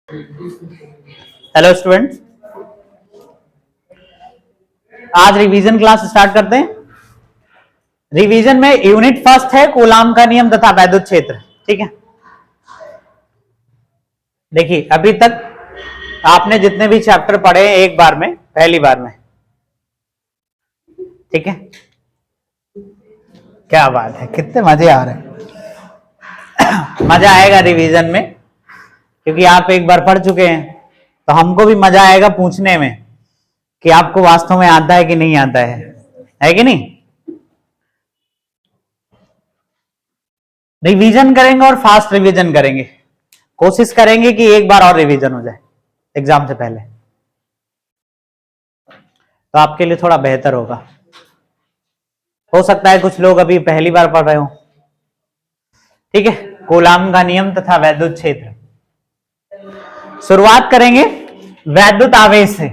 Hello students, आज revision class start करते हैं। रिवीजन में यूनिट फर्स्ट है कूलाम का नियम तथा वैद्युत क्षेत्र। ठीक है, देखिए अभी तक आपने जितने भी चैप्टर पढ़े हैं एक बार में, पहली बार में। ठीक है, क्या बात है, कितने मजे आ रहे हैं। मजा आएगा रिवीजन में क्योंकि आप एक बार पढ़ चुके हैं, तो हमको भी मजा आएगा पूछने में कि आपको वास्तव में आता है कि नहीं आता है कि नहीं। रिवीजन करेंगे और फास्ट रिवीजन करेंगे, कोशिश करेंगे कि एक बार और रिवीजन हो जाए एग्जाम से पहले, तो आपके लिए थोड़ा बेहतर होगा। हो सकता है कुछ लोग अभी पहली बार पढ़ रहे हो। ठीक है, कूलाम का नियम तथा वैद्युत क्षेत्र। शुरुआत करेंगे वैद्युत आवेश से।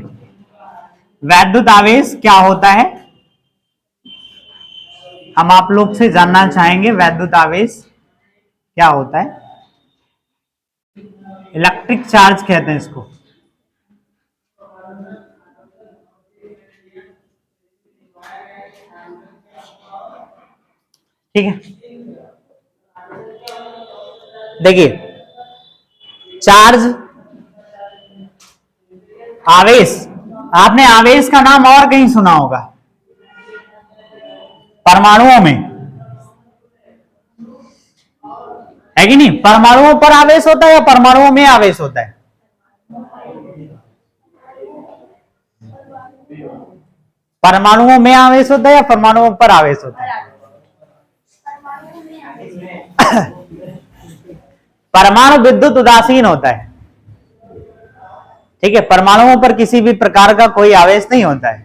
वैद्युत आवेश क्या होता है, हम आप लोग से जानना चाहेंगे। वैद्युत आवेश क्या होता है? इलेक्ट्रिक चार्ज कहते हैं इसको। ठीक है, देखिए चार्ज, आवेश, आपने आवेश का नाम और कहीं सुना होगा, परमाणुओं में, है कि नहीं? परमाणुओं पर आवेश होता है या परमाणुओं में आवेश होता है? परमाणुओं में आवेश होता है या परमाणुओं पर आवेश होता है? परमाणु विद्युत उदासीन होता है। ठीक है, परमाणुओं पर किसी भी प्रकार का कोई आवेश नहीं होता है।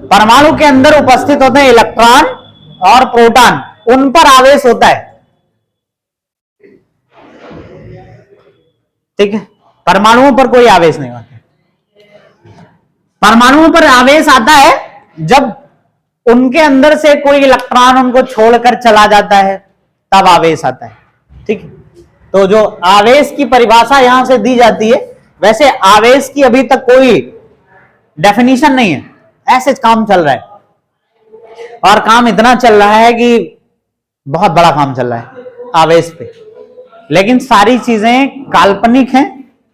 परमाणु के अंदर उपस्थित होते हैं इलेक्ट्रॉन और प्रोटॉन, उन पर आवेश होता है। ठीक है, परमाणुओं पर कोई आवेश नहीं होता। परमाणुओं पर आवेश आता है जब उनके अंदर से कोई इलेक्ट्रॉन उनको छोड़कर चला जाता है, तब आवेश आता है। ठीक है, तो जो आवेश की परिभाषा यहां से दी जाती है, वैसे आवेश की अभी तक कोई डेफिनेशन नहीं है, ऐसे काम चल रहा है। और काम इतना चल रहा है कि बहुत बड़ा काम चल रहा है आवेश पे, लेकिन सारी चीजें काल्पनिक हैं,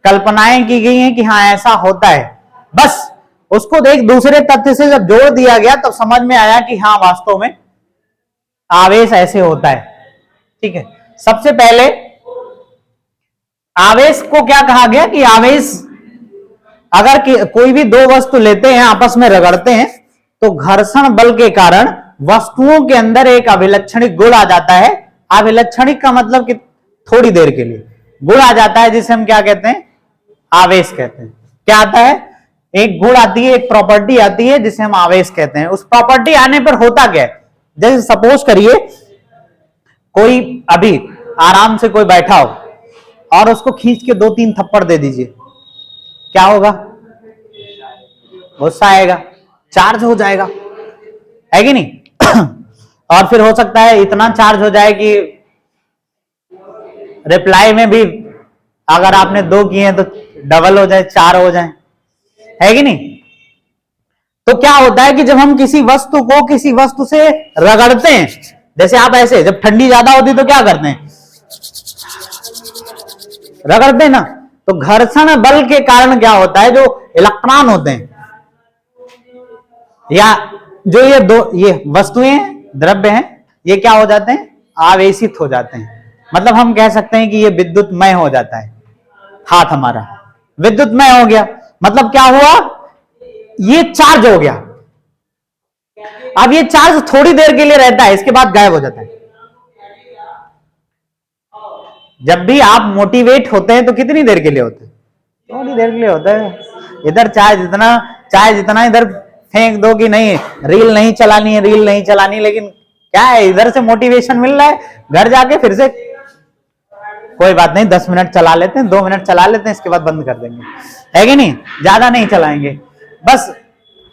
कल्पनाएं की गई हैं कि हाँ ऐसा होता है। बस उसको एक दूसरे तथ्य से जब जोड़ दिया गया तब समझ में आया कि हाँ वास्तव में आवेश ऐसे होता है। ठीक है, सबसे पहले आवेश को क्या कहा गया कि आवेश, अगर कोई भी दो वस्तु लेते हैं, आपस में रगड़ते हैं, तो घर्षण बल के कारण वस्तुओं के अंदर एक अभिलक्षणिक गुण आ जाता है। अभिलक्षणिक का मतलब कि थोड़ी देर के लिए गुण आ जाता है, जिसे हम क्या कहते हैं? आवेश कहते हैं। क्या आता है? एक गुण आती है, एक प्रॉपर्टी आती है जिसे हम आवेश कहते हैं। उस प्रॉपर्टी आने पर होता क्या है, जैसे सपोज करिए कोई अभी आराम से कोई बैठा हो और उसको खींच के 2-3 थप्पड़ दे दीजिए, क्या होगा? गुस्सा आएगा, चार्ज हो जाएगा, है कि नहीं? और फिर हो सकता है इतना चार्ज हो जाए कि रिप्लाई में भी अगर आपने 2 किए हैं तो डबल हो जाए, 4 हो जाए, है कि नहीं? तो क्या होता है कि जब हम किसी वस्तु को किसी वस्तु से रगड़ते हैं, जैसे आप ऐसे, जब ठंडी ज्यादा होती तो क्या करते हैं? रगड़ते हैं ना। तो घर्षण बल के कारण क्या होता है, जो इलेक्ट्रॉन होते हैं या जो ये वस्तुएं द्रव्य हैं, ये क्या हो जाते हैं? आवेशित हो जाते हैं। मतलब हम कह सकते हैं कि ये विद्युतमय हो जाता है। हाथ हमारा विद्युतमय हो गया, मतलब क्या हुआ? ये चार्ज हो गया। अब ये चार्ज थोड़ी देर के लिए रहता है, इसके बाद गायब हो जाता है। जब भी आप मोटिवेट होते हैं तो कितनी देर के लिए होते हैं? थोड़ी देर के लिए होता है। इधर चाहे जितना इधर फेंक दो कि नहीं रील नहीं चलानी है, रील नहीं चलानी, लेकिन क्या है, इधर से मोटिवेशन मिल रहा है, घर जाके फिर से कोई बात नहीं 10 मिनट चला लेते हैं, 2 मिनट चला लेते हैं, इसके बाद बंद कर देंगे, है कि नहीं? ज्यादा नहीं चलाएंगे बस।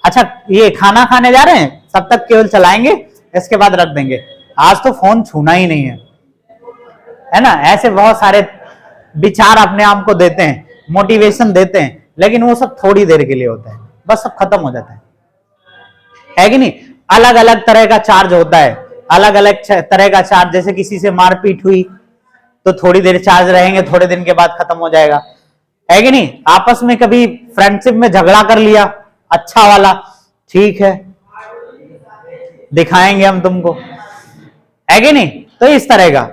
अच्छा, ये खाना खाने जा रहे हैं, तब तक केवल चलाएंगे, इसके बाद रख देंगे। आज तो फोन छूना ही नहीं है ना। ऐसे बहुत सारे विचार अपने आप को देते हैं, मोटिवेशन देते हैं, लेकिन वो सब थोड़ी देर के लिए होता है, बस सब खत्म हो जाता है कि नहीं। अलग अलग तरह का चार्ज होता है, अलग अलग तरह का चार्ज, जैसे किसी से मारपीट हुई तो थोड़ी देर चार्ज रहेंगे, थोड़े दिन के बाद खत्म हो जाएगा, है कि नहीं। आपस में कभी फ्रेंडशिप में झगड़ा कर लिया, अच्छा वाला, ठीक है दिखाएंगे हम तुमको, है कि नहीं। तो इस तरह का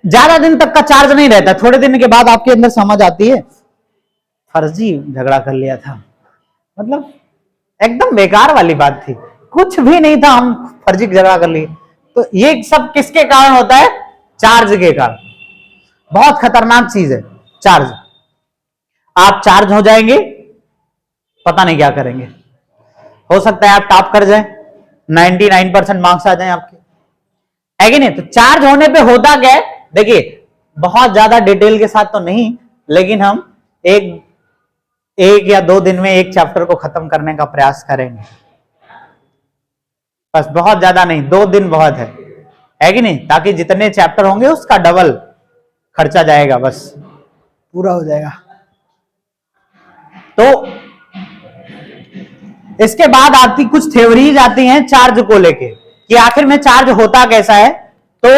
ज्यादा दिन तक का चार्ज नहीं रहता, थोड़े दिन के बाद आपके अंदर समझ आती है फर्जी झगड़ा कर लिया था, मतलब एकदम बेकार वाली बात थी, कुछ भी नहीं था, हम फर्जी झगड़ा कर लिए। तो ये सब किसके कारण होता है? चार्ज के कारण। बहुत खतरनाक चीज है चार्ज। आप चार्ज हो जाएंगे, पता नहीं क्या करेंगे, हो सकता है आप टॉप कर जाएं, 99% मार्क्स आ जाएं आपके, है कि नहीं। तो चार्ज होने पे होता क्या है, देखिए बहुत ज्यादा डिटेल के साथ तो नहीं, लेकिन हम एक या 2 दिन में एक चैप्टर को खत्म करने का प्रयास करेंगे, बस बहुत ज्यादा नहीं, 2 दिन बहुत है कि नहीं, ताकि जितने चैप्टर होंगे उसका डबल खर्चा जाएगा, बस पूरा हो जाएगा। तो इसके बाद आती कुछ थ्योरीज आती हैं चार्ज को लेके, कि आखिर में चार्ज होता कैसा है। तो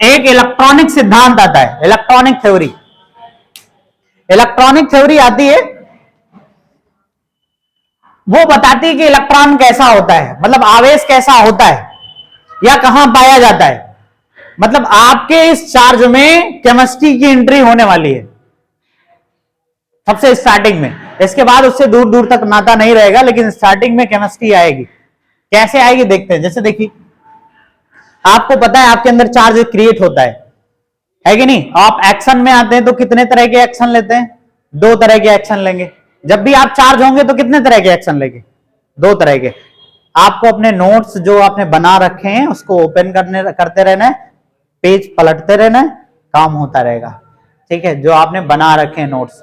एक इलेक्ट्रॉनिक सिद्धांत आता है, इलेक्ट्रॉनिक थ्योरी। इलेक्ट्रॉनिक थ्योरी आती है, वो बताती है कि इलेक्ट्रॉन कैसा होता है, मतलब आवेश कैसा होता है या कहां पाया जाता है। मतलब आपके इस चार्ज में केमिस्ट्री की एंट्री होने वाली है सबसे स्टार्टिंग में, इसके बाद उससे दूर दूर तक नाता नहीं रहेगा, लेकिन स्टार्टिंग में केमिस्ट्री आएगी। कैसे आएगी देखते हैं। जैसे देखिए, आपको पता है आपके अंदर चार्ज क्रिएट होता है कि नहीं। आप एक्शन में आते हैं तो कितने तरह के एक्शन लेते हैं? 2 तरह के एक्शन लेंगे। जब भी आप चार्ज होंगे तो कितने तरह के एक्शन लेंगे? 2 तरह के। आपको अपने नोट्स जो आपने बना रखे हैं उसको ओपन करते रहना है, पेज पलटते रहना है, काम होता रहेगा, ठीक है। जो आपने बना रखे हैं नोट्स,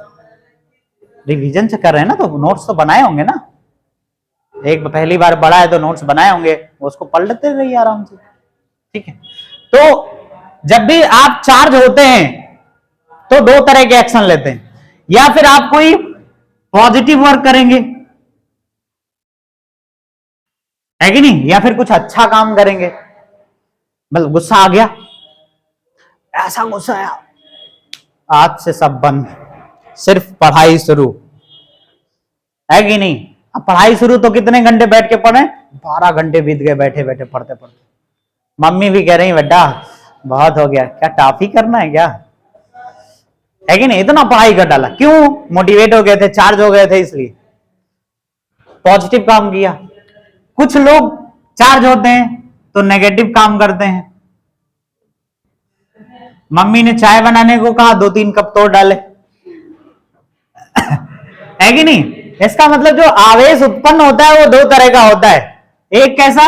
रिवीजन से कर रहे हैं ना, तो नोट्स तो बनाए होंगे ना, एक पहली बार पढ़ा है तो नोट्स बनाए होंगे, उसको पलटते रहिए आराम से, ठीक है। तो जब भी आप चार्ज होते हैं तो 2 तरह के एक्शन लेते हैं, या फिर आप कोई पॉजिटिव वर्क करेंगे, है कि नहीं, या फिर कुछ अच्छा काम करेंगे। मतलब गुस्सा आ गया, ऐसा गुस्सा आया, आज से सब बंद, सिर्फ पढ़ाई शुरू, है कि नहीं। अब पढ़ाई शुरू तो कितने घंटे बैठ के पढ़े? 12 घंटे बीत गए बैठे बैठे पढ़ते पढ़ते। मम्मी भी कह रही बेटा बहुत हो गया, क्या टॉफी करना है क्या, है कि नहीं। इतना पढ़ाई कर डाला, क्यों? मोटिवेट हो गए थे, चार्ज हो गए थे, इसलिए पॉजिटिव काम किया। कुछ लोग चार्ज होते हैं तो नेगेटिव काम करते हैं। मम्मी ने चाय बनाने को कहा, 2-3 कप तोड़ डाले, है कि नहीं। इसका मतलब जो आवेश उत्पन्न होता है वो 2 तरह का होता है। एक कैसा?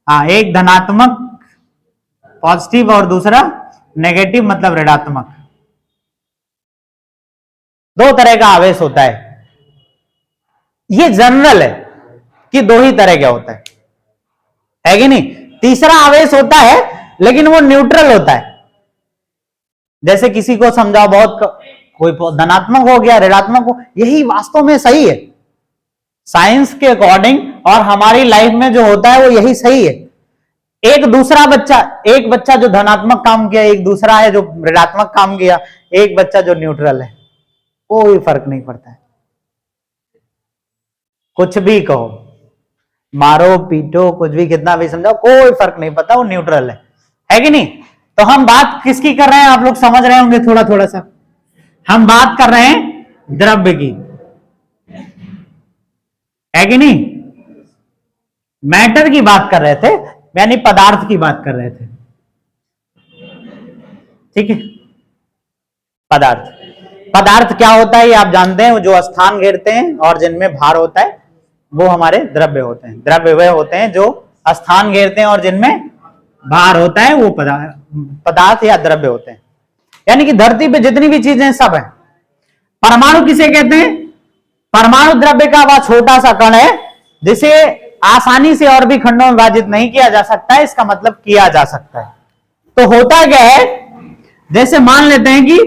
हाँ, एक धनात्मक पॉजिटिव और दूसरा नेगेटिव मतलब ऋणात्मक। 2 तरह का आवेश होता है। ये जनरल है कि 2 ही तरह का होता है कि नहीं। तीसरा आवेश होता है लेकिन वो न्यूट्रल होता है। जैसे किसी को समझाओ, बहुत कोई धनात्मक हो गया, ऋणात्मक हो, यही वास्तव में सही है साइंस के अकॉर्डिंग, और हमारी लाइफ में जो होता है वो यही सही है। एक बच्चा जो धनात्मक काम किया, एक दूसरा है जो ऋणात्मक काम किया, एक बच्चा जो न्यूट्रल है, कोई फर्क नहीं पड़ता है। कुछ भी कहो, मारो पीटो, कुछ भी कितना भी समझाओ, कोई फर्क नहीं पड़ता, वो न्यूट्रल है कि नहीं। तो हम बात किसकी कर रहे हैं, आप लोग समझ रहे होंगे थोड़ा थोड़ा सा। हम बात कर रहे हैं द्रव्य की, है कि नहीं। मैटर की बात कर रहे थे, यानी पदार्थ की बात कर रहे थे, ठीक है। पदार्थ क्या होता है ये आप जानते हैं, जो स्थान घेरते हैं और जिनमें भार होता है वो हमारे द्रव्य होते हैं। द्रव्य वे होते हैं जो स्थान घेरते हैं और जिनमें भार होता है, वो पदार्थ या द्रव्य होते हैं। यानी कि धरती पे जितनी भी चीजें सब है। परमाणु किसे कहते हैं? परमाणु द्रव्य का वह छोटा सा कण है जिसे आसानी से और भी खंडों में विभाजित नहीं किया जा सकता है, इसका मतलब किया जा सकता है। तो होता क्या है, जैसे मान लेते हैं कि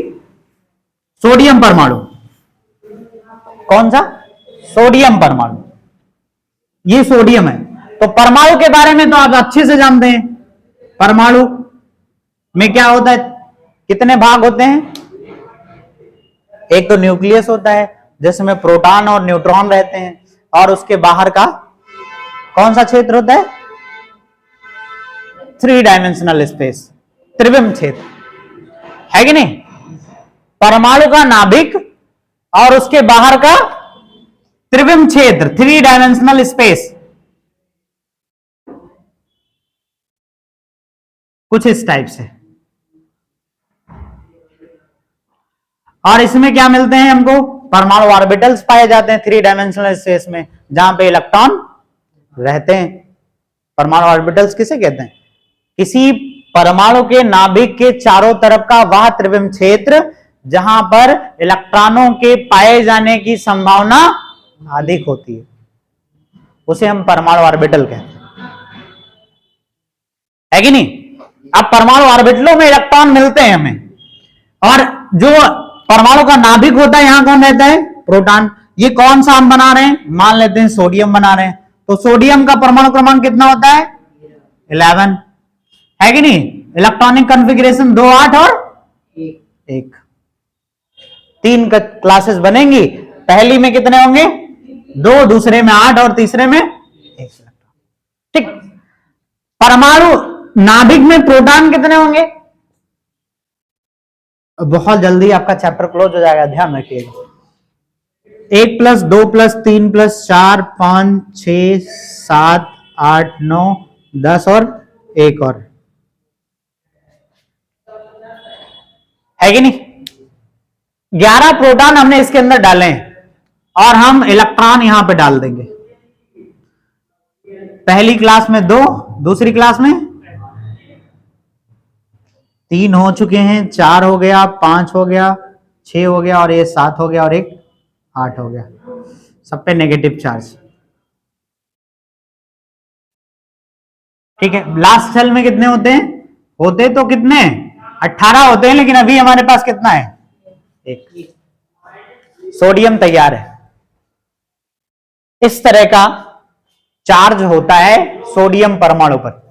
सोडियम परमाणु, कौन सा? सोडियम परमाणु, ये सोडियम है। तो परमाणु के बारे में तो आप अच्छे से जानते हैं, परमाणु में क्या होता है, कितने भाग होते हैं? एक तो न्यूक्लियस होता है जिसमें प्रोटॉन और न्यूट्रॉन रहते हैं, और उसके बाहर का कौन सा क्षेत्र होता है? 3 डायमेंशनल स्पेस, त्रिविम क्षेत्र, है कि नहीं? परमाणु का नाभिक और उसके बाहर का त्रिविम क्षेत्र, 3 डायमेंशनल स्पेस, कुछ इस टाइप से। और इसमें क्या मिलते हैं हमको? परमाणु ऑर्बिटल्स पाए जाते हैं 3 डायमेंशनल स्पेस में, जहां पे इलेक्ट्रॉन रहते हैं। परमाणु ऑर्बिटल्स किसे कहते हैं? किसी परमाणु के नाभिक के चारों तरफ का वह त्रिविम क्षेत्र जहां पर इलेक्ट्रॉनों के पाए जाने की संभावना अधिक होती है, उसे हम परमाणु ऑर्बिटल कहते हैं, है कि नहीं? अब परमाणु ऑर्बिटलों में इलेक्ट्रॉन मिलते हैं हमें, और जो परमाणु का नाभिक होता है यहां कौन रहता है? प्रोटॉन। ये कौन सा हम बना रहे हैं? मान लेते हैं सोडियम बना रहे हैं, तो सोडियम का परमाणु क्रमांक कितना होता है? 11, है कि नहीं? इलेक्ट्रॉनिक कॉन्फ़िगरेशन 2, 8 और 1। 3 क्लासेस बनेंगी, पहली में कितने होंगे? 2, दूसरे में 8 और तीसरे में 1। ठीक। परमाणु नाभिक में प्रोटॉन कितने होंगे? बहुत जल्दी आपका चैप्टर क्लोज हो जाएगा, ध्यान रखिएगा। 1 + 2 + 3 + 4 5 6 7 8 9 10 और 1 और, है कि नहीं? 11 प्रोटॉन हमने इसके अंदर डाले हैं, और हम इलेक्ट्रॉन यहां पे डाल देंगे। पहली क्लास में 2, दूसरी क्लास में 3 हो चुके हैं, 4 हो गया, 5 हो गया, 6 हो गया, और ये 7 हो गया, और एक 8 हो गया। सब पे नेगेटिव चार्ज। ठीक है। लास्ट सेल में कितने होते हैं? होते तो कितने? 18 होते हैं, लेकिन अभी हमारे पास कितना है? 1। सोडियम तैयार है। इस तरह का चार्ज होता है सोडियम परमाणु पर।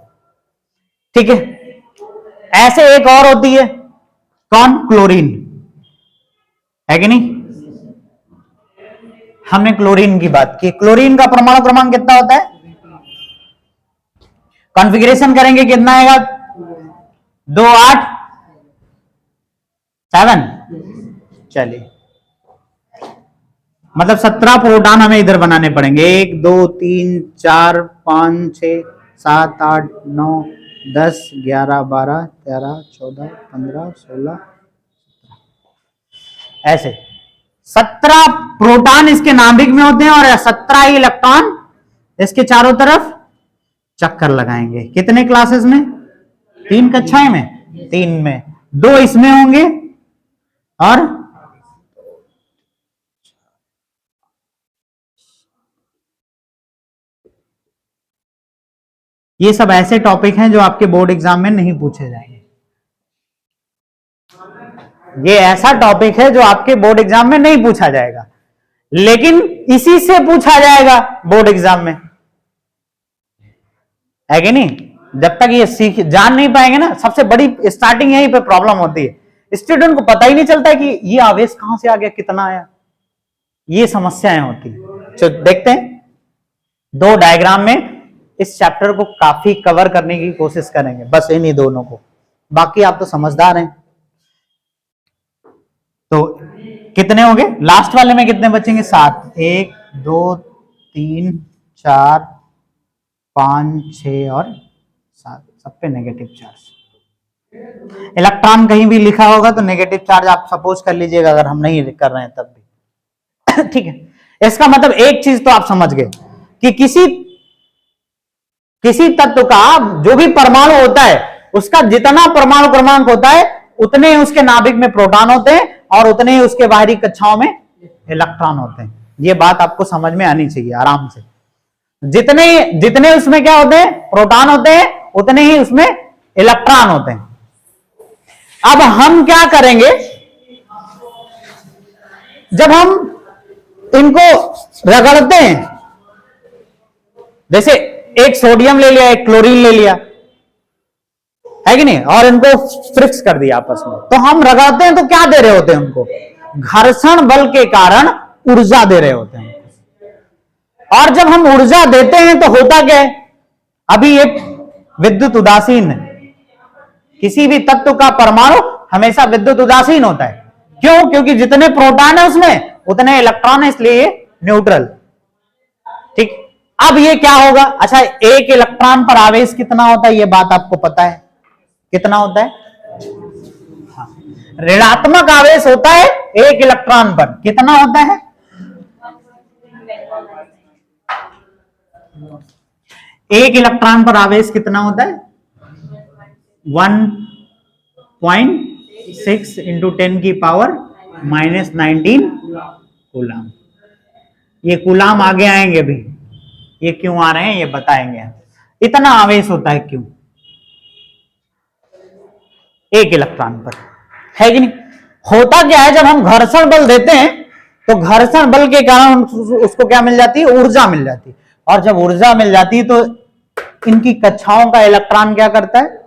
ठीक है। ऐसे एक और होती है, कौन? क्लोरीन, है कि नहीं? हमने क्लोरीन की बात की। क्लोरीन का परमाणु क्रमांक कितना होता है? कॉन्फ़िगरेशन करेंगे कितना आएगा? 2 8 7। चलिए, मतलब 17 प्रोटॉन हमें इधर बनाने पड़ेंगे। 1 2 3 4 5 6 7 8 9 10 11 12 13 14 15 16, ऐसे 17 प्रोटॉन इसके नाभिक में होते हैं, और 17 ही इलेक्ट्रॉन इसके चारों तरफ चक्कर लगाएंगे। कितने क्लासेस में? 3 कक्षाएं में, 3 में, 2 इसमें होंगे, और ये सब ऐसे टॉपिक हैं जो आपके बोर्ड एग्जाम में नहीं पूछे जाएंगे। ये ऐसा टॉपिक है जो आपके बोर्ड एग्जाम में नहीं पूछा जाएगा, लेकिन इसी से पूछा जाएगा बोर्ड एग्जाम में, है कि नहीं? जब तक ये जान नहीं पाएंगे ना, सबसे बड़ी स्टार्टिंग यहीं पे प्रॉब्लम होती है। स्टूडेंट को पता ही नहीं चलता है कि ये आवेश कहां से आ गया, कितना आया, ये समस्याएं होती है। तो देखते हैं 2 डायग्राम में इस चैप्टर को काफी कवर करने की कोशिश करेंगे, बस इन्हीं दोनों को। बाकी आप तो समझदार हैं। तो कितने होंगे? लास्ट वाले में कितने बचेंगे? 7। 1 2 3 4 5 6 और 7, सब पे नेगेटिव चार्ज। इलेक्ट्रॉन कहीं भी लिखा होगा तो नेगेटिव चार्ज आप सपोज कर लीजिएगा, अगर हम नहीं कर रहे हैं तब भी। ठीक है। इसका मतलब एक चीज तो आप समझ गए कि किसी तत्व का जो भी परमाणु होता है, उसका जितना परमाणु क्रमांक होता है, उतने ही उसके नाभिक में प्रोटॉन होते हैं, और उतने ही उसके बाहरी कक्षाओं में इलेक्ट्रॉन होते हैं। ये बात आपको समझ में आनी चाहिए आराम से। जितने उसमें क्या होते हैं? प्रोटॉन होते हैं, उतने ही उसमें इलेक्ट्रॉन होते हैं। अब हम क्या करेंगे, जब हम इनको रगड़ते हैं, जैसे एक सोडियम ले लिया, एक क्लोरीन ले लिया, है कि नहीं, और इनको फ्रिक्स कर दिया आपस में, तो हम रगड़ते हैं तो क्या दे रहे होते हैं उनको, घर्षण बल के कारण ऊर्जा दे रहे होते हैं। और जब हम ऊर्जा देते हैं तो होता क्या है, अभी ये विद्युत उदासीन है, किसी भी तत्व का परमाणु हमेशा विद्युत उदासीन होता है। क्यों? क्योंकि जितने प्रोटॉन है उसमें उतने इलेक्ट्रॉन है, इसलिए न्यूट्रल। ठीक, अब ये क्या होगा, अच्छा एक इलेक्ट्रॉन पर आवेश कितना होता है, ये बात आपको पता है, कितना होता है, ऋणात्मक आवेश होता है एक इलेक्ट्रॉन पर, कितना होता है, एक इलेक्ट्रॉन पर आवेश कितना होता है, 1.6 इंटू 10 की पावर -19 कूलाम। ये कूलाम आगे आएंगे भी, ये क्यों आ रहे हैं ये बताएंगे। इतना आवेश होता है क्यों एक इलेक्ट्रॉन पर, है कि नहीं। होता क्या है, जब हम घर्षण बल देते हैं तो घर्षण बल के कारण उसको क्या मिल जाती है, ऊर्जा मिल जाती है। और जब ऊर्जा मिल जाती है तो इनकी कक्षाओं का इलेक्ट्रॉन क्या करता है,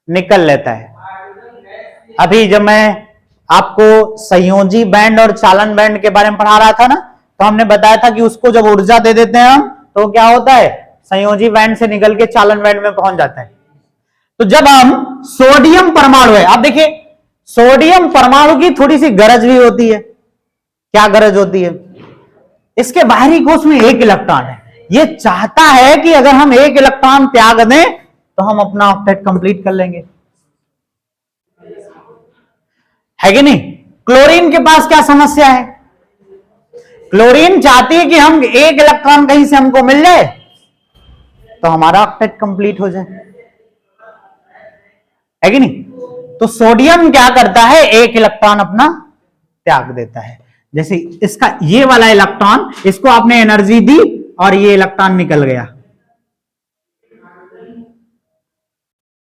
निकल लेता है। अभी जब मैं आपको संयोजी बैंड और चालन बैंड के बारे में पढ़ा रहा था ना, तो हमने बताया था कि उसको जब ऊर्जा दे देते हैं हम तो क्या होता है, संयोजी बैंड से निकल के चालन बैंड में पहुंच जाता है। तो जब हम सोडियम परमाणु है, आप देखिए सोडियम परमाणु की थोड़ी सी गरज भी होती है। क्या गरज होती है, इसके बाहरी कोश में एक इलेक्ट्रॉन है, ये चाहता है कि अगर हम एक इलेक्ट्रॉन त्याग दें तो हम अपना ऑक्टेट कंप्लीट कर लेंगे, है कि नहीं। क्लोरीन के पास क्या समस्या है, क्लोरीन चाहती है कि हम एक इलेक्ट्रॉन कहीं से हमको मिल जाए तो हमारा ऑक्टेट कंप्लीट हो जाए, है कि नहीं। तो सोडियम क्या करता है, एक इलेक्ट्रॉन अपना त्याग देता है। जैसे इसका ये वाला इलेक्ट्रॉन, इसको आपने एनर्जी दी और ये इलेक्ट्रॉन निकल गया,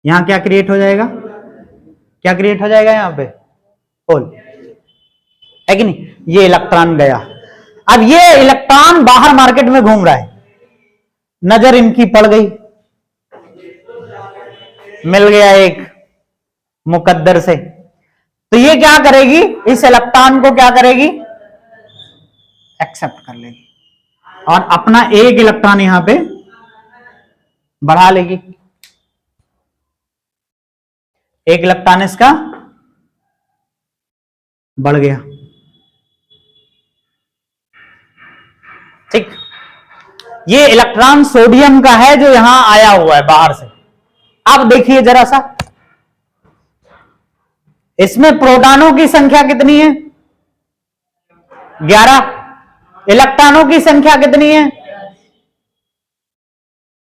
यहां क्या क्रिएट हो जाएगा, क्या क्रिएट हो जाएगा यहां पे, होल, है कि नहीं। ये इलेक्ट्रॉन गया, अब ये इलेक्ट्रॉन बाहर मार्केट में घूम रहा है, नजर इनकी पड़ गई, मिल गया एक मुकद्दर से, तो ये क्या करेगी, इस इलेक्ट्रॉन को क्या करेगी, एक्सेप्ट कर लेगी और अपना एक इलेक्ट्रॉन यहां पे बढ़ा लेगी। एक इलेक्ट्रॉन इसका बढ़ गया, ठीक। ये इलेक्ट्रॉन सोडियम का है जो यहां आया हुआ है बाहर से। अब देखिए जरा सा, इसमें प्रोटॉनों की संख्या कितनी है, 11। इलेक्ट्रॉनों की संख्या कितनी है,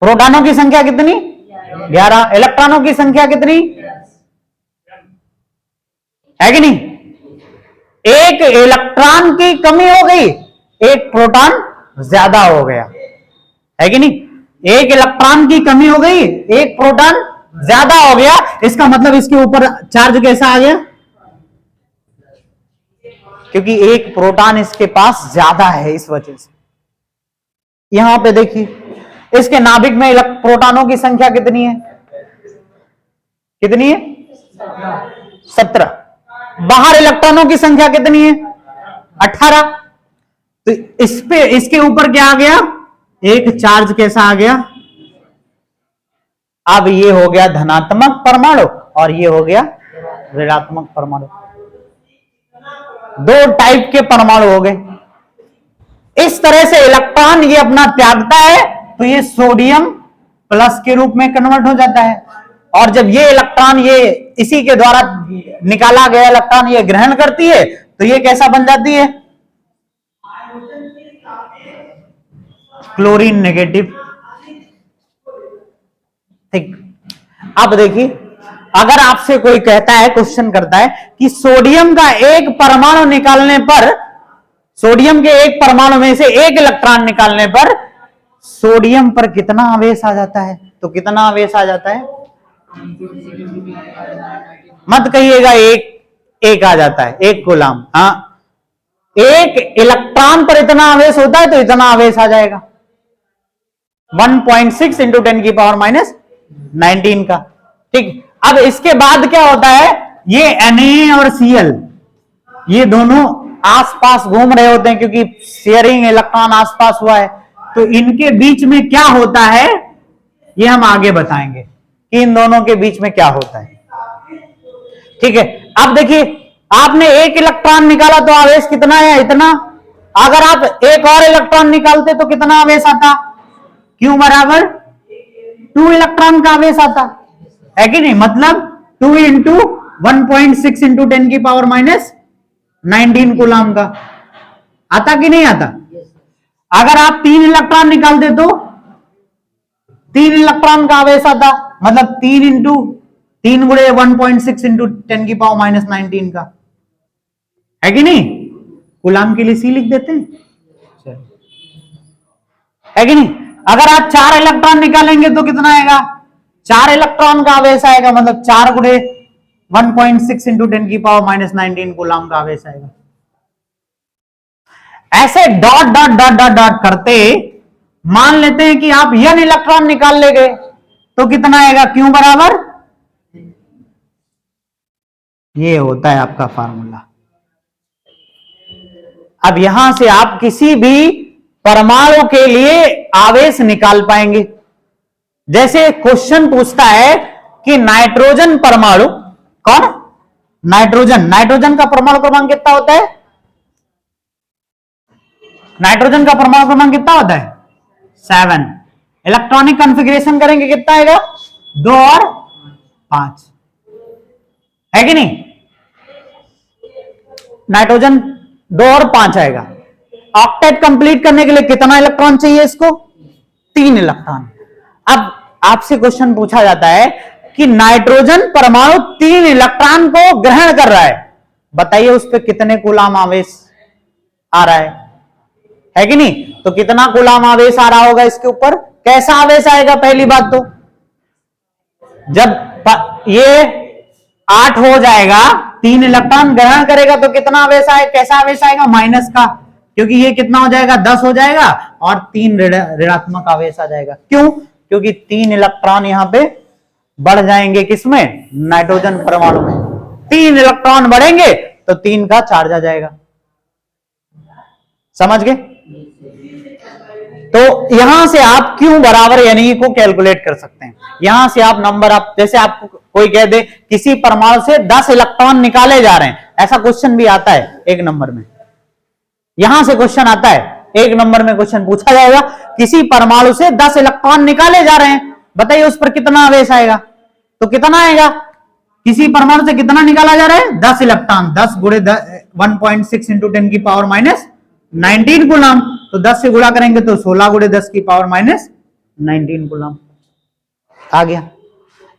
प्रोटॉनों की संख्या कितनी, 11। इलेक्ट्रॉनों की संख्या कितनी, है कि नहीं। एक इलेक्ट्रॉन की कमी हो गई, एक प्रोटॉन ज्यादा हो गया, है कि नहीं। एक इलेक्ट्रॉन की कमी हो गई, एक प्रोटॉन ज्यादा हो गया, इसका मतलब इसके ऊपर चार्ज कैसा आ गया, क्योंकि एक प्रोटॉन इसके पास ज्यादा है, इस वजह से। यहां पे देखिए इसके नाभिक में प्रोटॉनों की संख्या कितनी है, कितनी है, 17। बाहर इलेक्ट्रॉनों की संख्या कितनी है, 18। तो इस पे इसके ऊपर क्या आ गया, एक चार्ज कैसा आ गया, अब ये हो गया धनात्मक परमाणु और ये हो गया ऋणात्मक परमाणु, दो टाइप के परमाणु हो गए। इस तरह से इलेक्ट्रॉन ये अपना त्यागता है तो ये सोडियम प्लस के रूप में कन्वर्ट हो जाता है, और जब ये इलेक्ट्रॉन, ये इसी के द्वारा निकाला गया इलेक्ट्रॉन ये ग्रहण करती है तो ये कैसा बन जाती है, क्लोरीन नेगेटिव, ठीक। अब देखिए अगर आपसे कोई कहता है, क्वेश्चन करता है कि सोडियम का एक परमाणु निकालने पर, सोडियम के एक परमाणु में से एक इलेक्ट्रॉन निकालने पर सोडियम पर कितना आवेश आ जाता है, तो कितना आवेश आ जाता है, मत कहिएगा एक आ जाता है, एक कूलाम। हाँ, एक इलेक्ट्रॉन पर इतना आवेश होता है तो इतना आवेश आ जाएगा, 1.6 इंटू 10⁻⁻19 का। ठीक, अब इसके बाद क्या होता है, ये Na और Cl ये दोनों आसपास घूम रहे होते हैं क्योंकि शेयरिंग इलेक्ट्रॉन आसपास हुआ है, तो इनके बीच में क्या होता है ये हम आगे बताएंगे कि इन दोनों के बीच में क्या होता है। ठीक है, अब देखिए आपने एक इलेक्ट्रॉन निकाला तो आवेश कितना है, इतना। अगर आप एक और इलेक्ट्रॉन निकालते तो कितना आवेश आता, Q बराबर 2 इलेक्ट्रॉन का आवेश आता है कि नहीं, मतलब 2 इंटू 1.6 इंटू 10⁻⁻19 कूलाम का आता कि नहीं आता। अगर आप 3 इलेक्ट्रॉन निकालते तो 3 इलेक्ट्रॉन का आवेश आता, मतलब 3 इंटू 3 गुणे 1.6 इंटू 10⁻⁻19 का, है कि नहीं। कूलाम के लिए सी लिख देते हैं, है कि नहीं। अगर आप 4 इलेक्ट्रॉन निकालेंगे तो कितना आएगा, 4 इलेक्ट्रॉन का आवेश आएगा, मतलब 4 गुणे 1.6 इंटू 10⁻⁻19 कूलाम का आवेश आएगा। ऐसे dot dot dot dot dot करते मान लेते हैं कि आप n इलेक्ट्रॉन निकाल ले गए तो कितना आएगा, क्यों बराबर, ये होता है आपका फार्मूला। अब यहां से आप किसी भी परमाणु के लिए आवेश निकाल पाएंगे। जैसे क्वेश्चन पूछता है कि नाइट्रोजन परमाणु, कौन, नाइट्रोजन का परमाणु क्रमांक कितना होता है, नाइट्रोजन का परमाणु क्रमांक कितना होता है 7। इलेक्ट्रॉनिक कॉन्फ़िगरेशन करेंगे कितना आएगा, 2 और 5, है कि नहीं। नाइट्रोजन 2 और 5 आएगा। ऑक्टेट कंप्लीट करने के लिए कितना इलेक्ट्रॉन चाहिए इसको, 3 इलेक्ट्रॉन। अब आपसे क्वेश्चन पूछा जाता है कि नाइट्रोजन परमाणु 3 इलेक्ट्रॉन को ग्रहण कर रहा है, बताइए उस पर कितने कूलाम आवेश आ रहा है कि नहीं। तो कितना कूलाम आवेश आ रहा होगा इसके ऊपर, कैसा आवेश आएगा, पहली बात तो जब ये 8 हो जाएगा, 3 इलेक्ट्रॉन ग्रहण करेगा तो कितना आवेश आएगा, कैसा आवेश आएगा, माइनस का, क्योंकि ये कितना हो जाएगा 10 हो जाएगा और 3 ऋणात्मक आवेश आ जाएगा। क्यों, क्योंकि 3 इलेक्ट्रॉन यहां पे बढ़ जाएंगे, किसमें, नाइट्रोजन परमाणु में। 3 इलेक्ट्रॉन बढ़ेंगे तो 3 का चार्ज आ जाएगा, समझ गए। तो यहां से आप क्यों बराबर यानी को कैलकुलेट कर सकते हैं। यहां से आप नंबर, आप जैसे आपको कोई कह दे किसी परमाणु से 10 इलेक्ट्रॉन निकाले जा रहे हैं, ऐसा क्वेश्चन भी आता है 1 नंबर में। यहां से क्वेश्चन आता है 1 नंबर में, क्वेश्चन पूछा जाएगा किसी परमाणु से 10 इलेक्ट्रॉन निकाले जा रहे हैं, बताइए उस पर कितना आवेश आएगा। तो कितना आएगा, किसी परमाणु से कितना निकाला जा रहा है, 10 इलेक्ट्रॉन, 10 गुणे 1.6 इंटू 10⁻⁻19 कूलाम। तो 10 से गुणा करेंगे तो 16 गुणे 10⁻⁻19 कूलाम आ गया।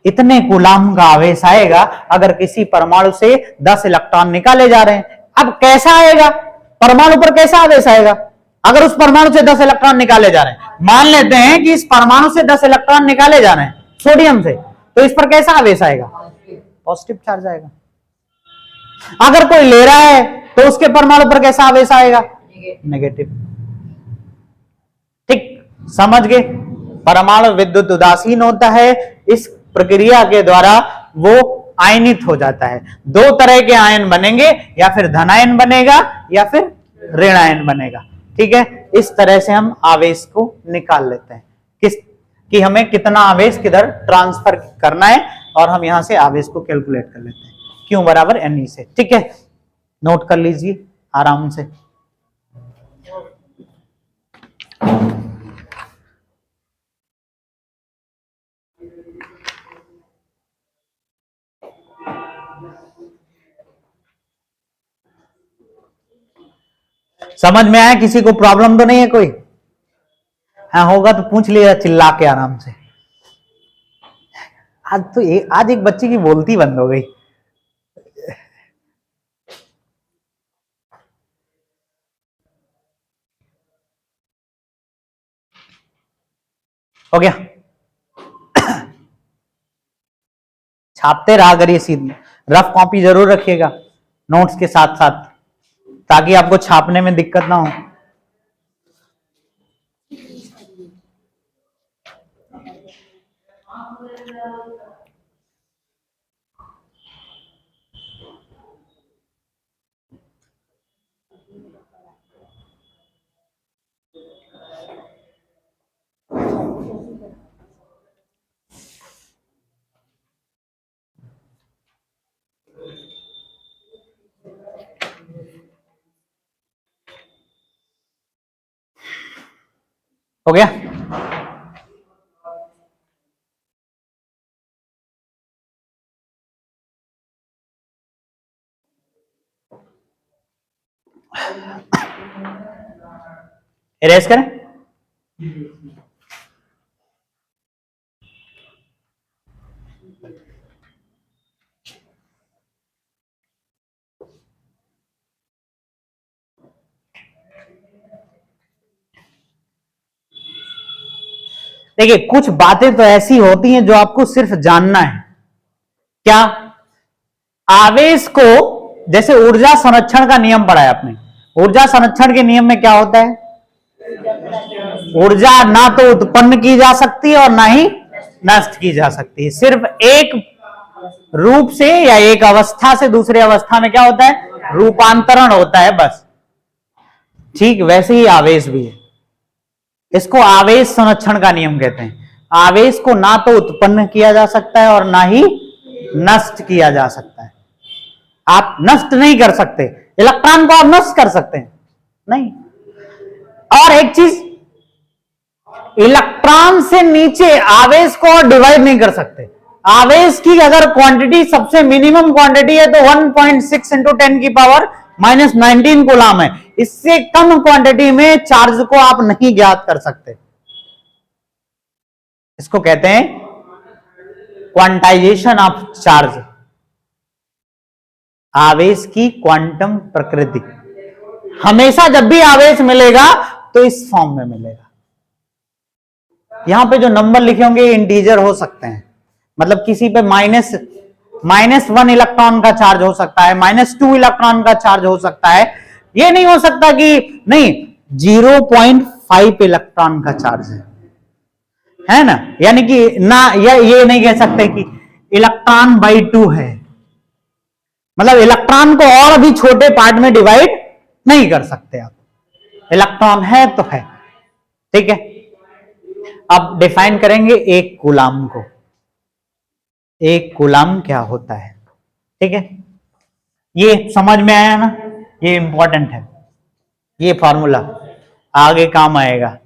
इतने कूलाम का आवेश आएगा अगर किसी परमाणु से 10 इलेक्ट्रॉन निकाले जा रहे हैं। अब कैसा आएगा, परमाणु पर कैसा आवेश आएगा, अगर उस परमाणु से 10 इलेक्ट्रॉन निकाले जा रहे हैं, मान लेते हैं कि इस परमाणु से 10 इलेक्ट्रॉन निकाले जा रहे हैं सोडियम से, तो इस पर कैसा आवेश आएगा, पॉजिटिव चार्ज आएगा। अगर कोई ले रहा है तो उसके परमाणु पर कैसा आवेश आएगा, नेगेटिव। ठीक, समझ गए। परमाणु विद्युत उदासीन होता है, इस प्रक्रिया के द्वारा वो आयनित हो जाता है। 2 तरह के आयन बनेंगे, या फिर धनायन बनेगा या फिर ऋणायन बनेगा। ठीक है, इस तरह से हम आवेश को निकाल लेते हैं कि हमें कितना आवेश किधर ट्रांसफर करना है, और हम यहां से आवेश को कैलकुलेट कर लेते हैं, क्यों बराबर Ne से। ठीक है, नोट कर लीजिए आराम से। समझ में आया, किसी को प्रॉब्लम तो नहीं है कोई, हाँ होगा तो पूछ लिया चिल्ला के आराम से। आज एक बच्ची की बोलती बंद हो गई। हो गया, छापते रहा करिए सीधे, रफ कॉपी जरूर रखिएगा नोट्स के साथ साथ, ताकि आपको छापने में दिक्कत ना हो। हो गया? इरेज करें? देखिए, कुछ बातें तो ऐसी होती हैं जो आपको सिर्फ जानना है। क्या? आवेश को, जैसे ऊर्जा संरक्षण का नियम पढ़ा है आपने, ऊर्जा संरक्षण के नियम में क्या होता है? ऊर्जा ना तो उत्पन्न की जा सकती है और ना ही नष्ट की जा सकती है। सिर्फ एक रूप से या एक अवस्था से दूसरे अवस्था में क्या होता है? रूपांतरण होता है, बस। ठीक वैसे ही आवेश भी है। इसको आवेश संरक्षण का नियम कहते हैं। आवेश को ना तो उत्पन्न किया जा सकता है और ना ही नष्ट किया जा सकता है। आप नष्ट नहीं कर सकते। इलेक्ट्रॉन को आप नष्ट कर सकते हैं? नहीं। और एक चीज, इलेक्ट्रॉन से नीचे आवेश को और डिवाइड नहीं कर सकते। आवेश की अगर क्वांटिटी सबसे मिनिमम क्वांटिटी है तो 1.6 इंटू 10 की पावर -19 कूलम है। इससे कम क्वांटिटी में चार्ज को आप नहीं ज्ञात कर सकते। इसको कहते हैं क्वांटाइजेशन ऑफ चार्ज, आवेश की क्वांटम प्रकृति। हमेशा जब भी आवेश मिलेगा तो इस फॉर्म में मिलेगा। यहां पे जो नंबर लिखे होंगे इंटीजर हो सकते हैं, मतलब किसी पे -1 इलेक्ट्रॉन का चार्ज हो सकता है, -2 इलेक्ट्रॉन का चार्ज हो सकता है। ये नहीं हो सकता कि नहीं 0.5 इलेक्ट्रॉन का चार्ज है ना, यानी कि ना ये नहीं कह सकते कि इलेक्ट्रॉन बाई 2 है, मतलब इलेक्ट्रॉन को और भी छोटे पार्ट में डिवाइड नहीं कर सकते आप। इलेक्ट्रॉन है तो है, ठीक है। अब डिफाइन करेंगे एक कूलम को। एक कूलम क्या होता है, ठीक है। ये समझ में आया ना, ये इंपॉर्टेंट है, ये फॉर्मूला आगे काम आएगा।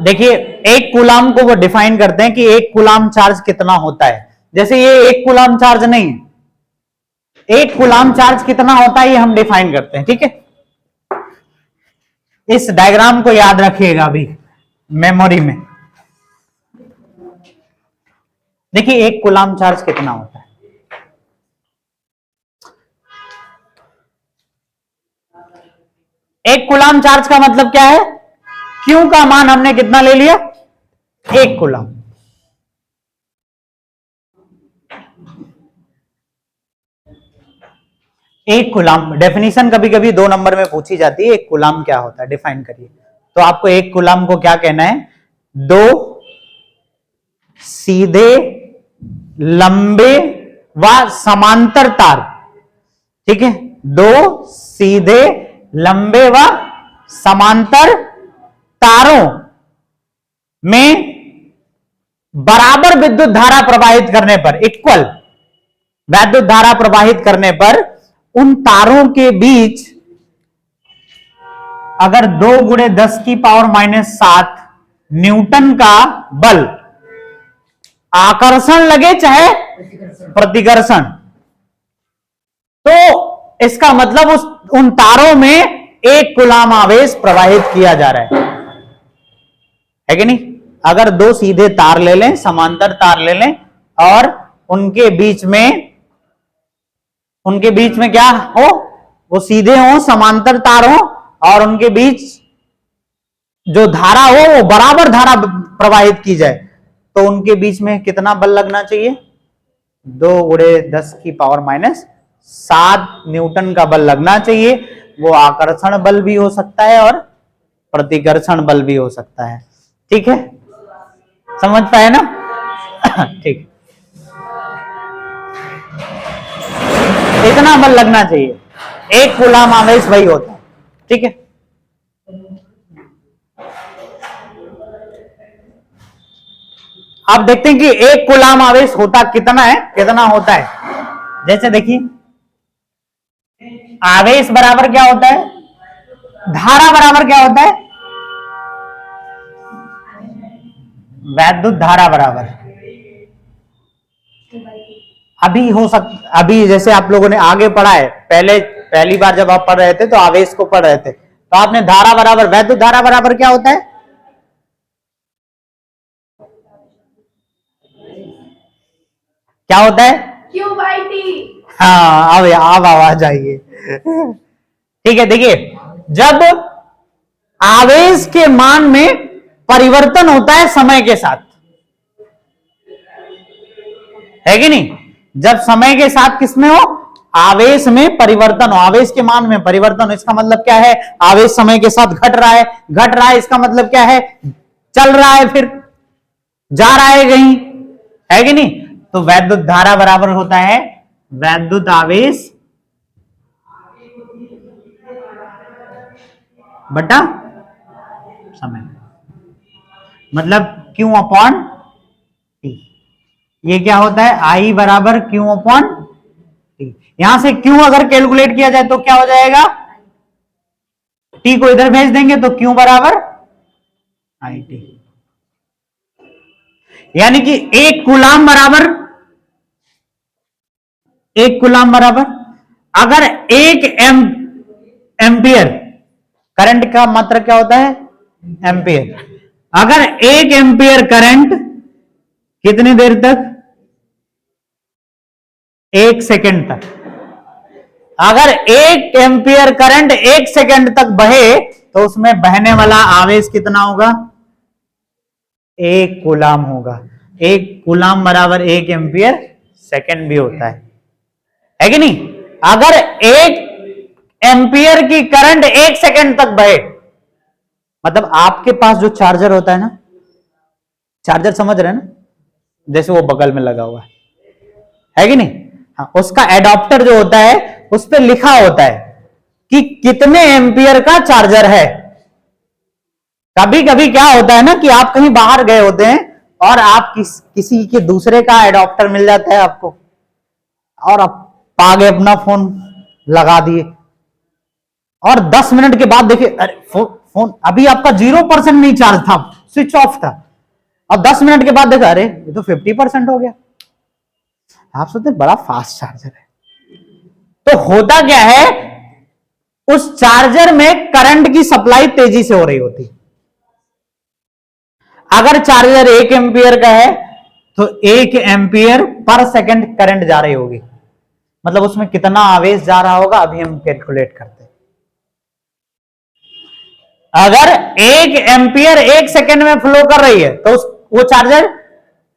देखिए, एक कूलम को वो डिफाइन करते हैं कि एक कूलम चार्ज कितना होता है। जैसे ये एक कूलम चार्ज नहीं है, एक कूलम चार्ज कितना होता है ये हम डिफाइन करते हैं, ठीक है। इस डायग्राम को याद रखिएगा अभी मेमोरी में। देखिए, एक कूलम चार्ज कितना होता है। एक कूलम चार्ज का मतलब क्या है? Q का मान हमने कितना ले लिया? 1 कूलम। एक कूलम डेफिनेशन कभी कभी 2 नंबर में पूछी जाती है, एक कूलम क्या होता है डिफाइन करिए। तो आपको एक कूलम को क्या कहना है? 2 सीधे लंबे व समांतर तार, ठीक है। 2 सीधे लंबे व समांतर तारों में बराबर विद्युत धारा प्रवाहित करने पर, इक्वल विद्युत धारा प्रवाहित करने पर उन तारों के बीच अगर 2 × 10⁻⁷ न्यूटन का बल आकर्षण लगे चाहे प्रतिकर्षण, तो इसका मतलब उन तारों में 1 कूलम आवेश प्रवाहित किया जा रहा है कि नहीं। अगर 2 सीधे तार ले लें, समांतर तार ले लें और उनके बीच में क्या हो? वो सीधे हों, समांतर तार हो, और उनके बीच जो धारा हो वो बराबर धारा प्रवाहित की जाए, तो उनके बीच में कितना बल लगना चाहिए? 2×10⁻⁷ न्यूटन का बल लगना चाहिए। वो आकर्षण बल भी हो सकता है और प्रतिकर्षण बल भी हो सकता है। ठीक है, समझ पाए ना? ठीक, इतना बल लगना चाहिए, 1 कूलाम आवेश वही होता है। ठीक है, आप देखते हैं कि 1 कूलाम आवेश होता कितना है, कितना होता है। जैसे देखिए, आवेश बराबर क्या होता है? धारा बराबर क्या होता है? वैद्युत धारा बराबर। अभी जैसे आप लोगों ने आगे पढ़ा है, पहली बार जब आप पढ़ रहे थे तो आवेश को पढ़ रहे थे, तो आपने धारा बराबर, वैद्युत धारा बराबर क्या होता है? क्या होता है? Q/T। हाँ, अब आवाज आइए। ठीक है, देखिए, जब आवेश के मान में परिवर्तन होता है समय के साथ, है कि नहीं? जब समय के साथ किसमें हो? आवेश में परिवर्तन हो, आवेश के मान में परिवर्तन हो, इसका मतलब क्या है? आवेश समय के साथ घट रहा है, घट रहा है, इसका मतलब क्या है? चल रहा है, फिर जा रहा है कहीं, है कि नहीं? तो वैद्युत धारा बराबर होता है वैद्युत आवेश बटा समय, मतलब Q/T। ये क्या होता है? I बराबर Q/T। यहां से Q अगर कैलकुलेट किया जाए तो क्या हो जाएगा? T को इधर भेज देंगे तो Q बराबर IT, यानी कि 1 कूलाम बराबर अगर 1 एम्पियर, करंट का मात्रा क्या होता है? एम्पियर। अगर 1 एम्पियर करंट कितनी देर तक? 1 सेकंड तक। अगर 1 एम्पियर करंट 1 सेकंड तक बहे तो उसमें बहने वाला आवेश कितना होगा? 1 कूलाम होगा। 1 कूलाम बराबर 1 एम्पियर सेकंड भी होता है कि नहीं? अगर 1 एम्पियर की करंट 1 सेकंड तक बहे, मतलब आपके पास जो चार्जर होता है ना, चार्जर समझ रहे हैं ना, जैसे वो बगल में लगा हुआ है कि नहीं? हाँ, उसका एडाप्टर जो होता है उस पर लिखा होता है कि कितने एम्पियर का चार्जर है। कभी कभी क्या होता है ना कि आप कहीं बाहर गए होते हैं और आप किसी के दूसरे का एडाप्टर मिल जाता है आपको, और आप आगे अपना फोन लगा दिए और 10 मिनट के बाद देखिए, अरे फोन अभी आपका 0% नहीं चार्ज था, स्विच ऑफ था, और 10 मिनट के बाद देखा, अरे ये तो 50% हो गया। आप सोचते बड़ा फास्ट चार्जर है। तो होता क्या है, उस चार्जर में करंट की सप्लाई तेजी से हो रही होती। अगर चार्जर 1 एम्पियर का है तो 1 एम्पियर पर सेकंड करंट जा रही होगी, मतलब उसमें कितना आवेश जा रहा होगा अभी हम कैलकुलेट करते हैं। अगर 1 एम्पियर 1 सेकंड में फ्लो कर रही है तो वो चार्जर,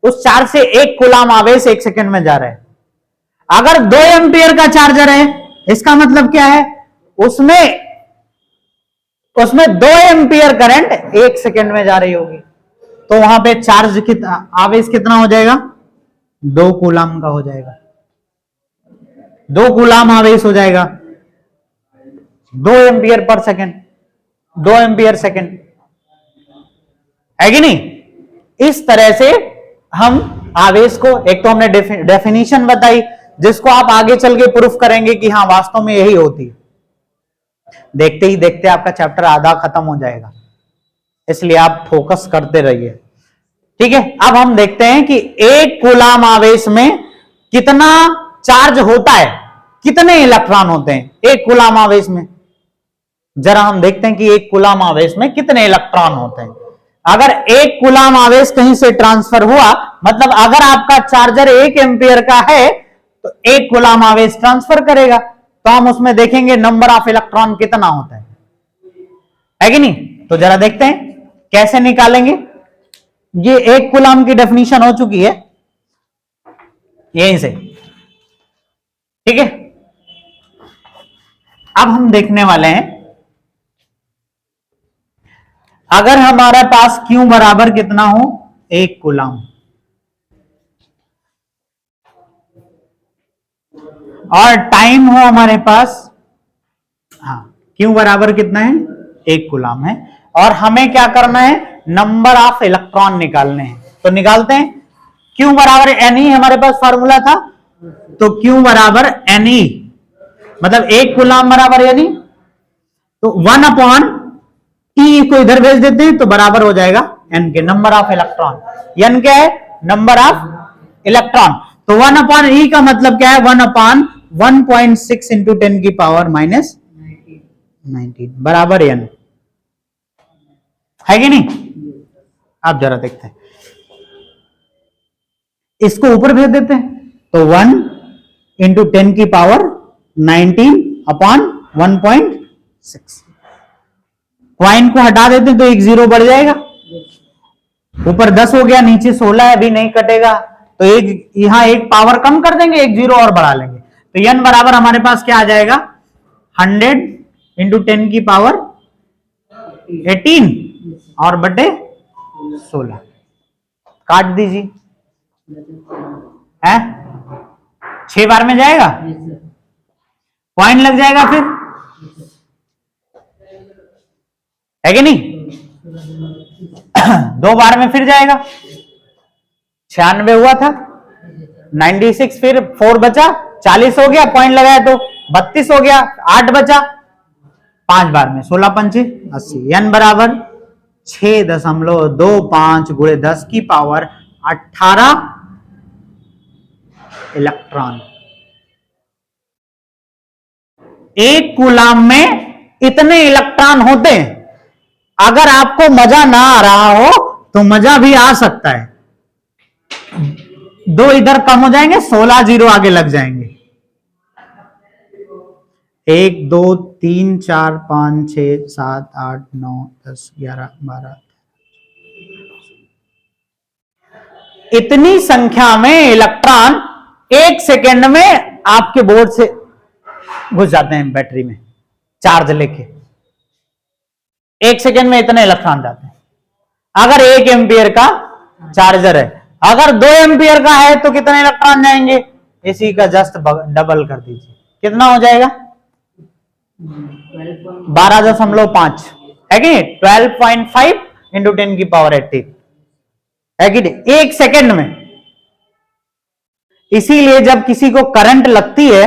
उस चार्ज से 1 कूलाम आवेश 1 सेकंड में जा रहा है। अगर 2 एम्पियर का चार्जर है, इसका मतलब क्या है? उसमें 2 एम्पियर करंट 1 सेकंड में जा रही होगी, तो वहां पे चार्ज आवेश कितना हो जाएगा? 2 कूलाम का हो जाएगा। 2 कूलाम आवेश हो जाएगा, 2 ampere per second, 2 ampere second, है कि नहीं? इस तरह से हम आवेश को, एक तो हमने डेफिनेशन बताई जिसको आप आगे चल के प्रूफ करेंगे कि हाँ वास्तव में यही होती है। देखते ही देखते आपका चैप्टर आधा खत्म हो जाएगा, इसलिए आप फोकस करते रहिए। ठीक है, अब हम देखते हैं कि 1 कूलाम आवेश में कितना चार्ज होता है, कितने इलेक्ट्रॉन होते हैं 1 कूलाम आवेश में। जरा हम देखते हैं कि 1 कूलाम आवेश में कितने इलेक्ट्रॉन होते हैं। अगर 1 कूलाम आवेश कहीं से ट्रांसफर हुआ, मतलब अगर आपका चार्जर 1 एम्पियर का है तो 1 कूलाम आवेश ट्रांसफर करेगा, तो हम उसमें देखेंगे नंबर ऑफ इलेक्ट्रॉन कितना होता है कि नहीं। तो जरा देखते हैं कैसे निकालेंगे। ये 1 कूलम की डेफिनेशन हो चुकी है यहीं से, ठीक है। अब हम देखने वाले हैं अगर हमारे पास Q बराबर कितना हो 1 कूलम और टाइम हो हमारे पास, हाँ Q बराबर कितना है 1 कूलम है, और हमें क्या करना है नंबर ऑफ इलेक्ट्रॉन निकालने हैं। तो निकालते हैं। Q बराबर Ne हमारे पास फॉर्मूला था, तो Q बराबर Ne मतलब 1 कूलम बराबर यानी तो 1 अपॉन E को इधर भेज देते हैं तो बराबर हो जाएगा N के, नंबर ऑफ इलेक्ट्रॉन। N क्या है नंबर ऑफ इलेक्ट्रॉन, तो 1 अपॉन E का मतलब क्या है 1 अपॉन 1.6 इंटू 10 की पावर माइनस 19 बराबर N है कि नहीं। आप जरा देखते हैं, इसको ऊपर भेज देते हैं तो 1 इंटू 10 की पावर 19 अपॉन 1.6। क्वाइन को हटा देते हैं तो एक 0 बढ़ जाएगा, ऊपर 10 हो गया नीचे 16 है, अभी नहीं कटेगा तो एक यहां एक पावर कम कर देंगे, एक 0 और बढ़ा लेंगे। तो n बराबर हमारे पास क्या आ जाएगा 100 इंटू 10 की पावर 18 और बटे 16। काट दीजिए, है 6 बार में जाएगा, पॉइंट लग जाएगा फिर, है कि नहीं 2 बार में फिर जाएगा। 96 हुआ था 96, फिर 4 बचा 40 हो गया, पॉइंट लगाया तो 32 हो गया, 8 बचा 5 बार में 16 पंचे 80। n बराबर 6.25 गुणे 10 की पावर 18 इलेक्ट्रॉन। 1 कूलम में इतने इलेक्ट्रॉन होते हैं। अगर आपको मजा ना आ रहा हो तो मजा भी आ सकता है, 2 इधर कम हो जाएंगे, 16 0 आगे लग जाएंगे। 1 2 3 4 5 6 7 8 9 10 11 12 इतनी संख्या में इलेक्ट्रॉन 1 सेकेंड में आपके बोर्ड से घुस जाते हैं बैटरी में चार्ज लेके। 1 सेकेंड में इतने इलेक्ट्रॉन जाते हैं। अगर 1 एम्पियर का चार्जर है, अगर 2 एम्पियर का है तो कितने इलेक्ट्रॉन जाएंगे, इसी का जस्ट डबल कर दीजिए, कितना हो जाएगा 12.5 है कि 12.5 इंटू 10 की पावर 80 है कि 1 सेकेंड में। इसीलिए जब किसी को करंट लगती है,